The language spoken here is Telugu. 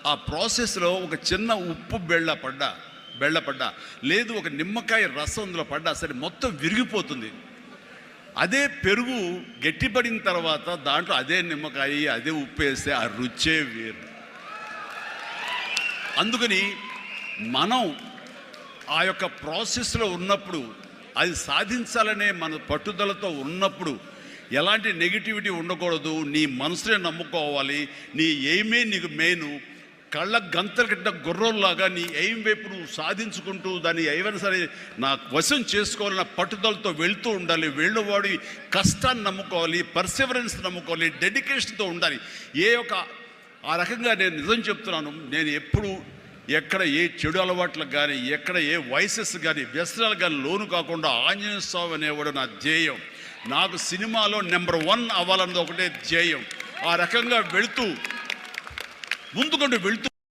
ఆ ప్రాసెస్లో ఒక చిన్న ఉప్పు బెళ్ళపడ్డా లేదు ఒక నిమ్మకాయ రసం అందులో పడ్డా సరే మొత్తం విరిగిపోతుంది. అదే పెరుగు గట్టిపడిన తర్వాత దాంట్లో అదే నిమ్మకాయ అదే ఉప్పు వేస్తే ఆ రుచే వేరు. అందుకని మనం ఆ యొక్క ప్రాసెస్లో ఉన్నప్పుడు అది సాధించాలనే మన పట్టుదలతో ఉన్నప్పుడు ఎలాంటి నెగిటివిటీ ఉండకూడదు. నీ మనసునే నమ్ముకోవాలి. నీ ఎయిమే నీకు మెయిన్. కళ్ళ గంతలు కట్టిన గుర్రంలాగా నీ ఎయిమ్ వైపు నువ్వు సాధించుకుంటూ దాన్ని ఏమైనా సరే నా వశం చేసుకోవాలన్న పట్టుదలతో వెళ్తూ ఉండాలి. వెళ్ళేవాడి కష్టాన్ని నమ్ముకోవాలి, పర్సివరెన్స్ నమ్ముకోవాలి, డెడికేషన్తో ఉండాలి. ఆ రకంగా నేను నిజం చెప్తున్నాను. నేను ఎప్పుడు ఎక్కడ ఏ చెడు అలవాట్లకు కానీ ఎక్కడ ఏ వయసెస్ కానీ వ్యసనాలు కానీ లోను కాకుండా ఆంజనేయ స్వామి అనేవాడు నా ధ్యేయం. నాకు సినిమాలో నెంబర్ 1 అవ్వాలన్నది ఒకటే ధ్యేయం. ఆ రకంగా ముందుకుంటూ వెళుతూ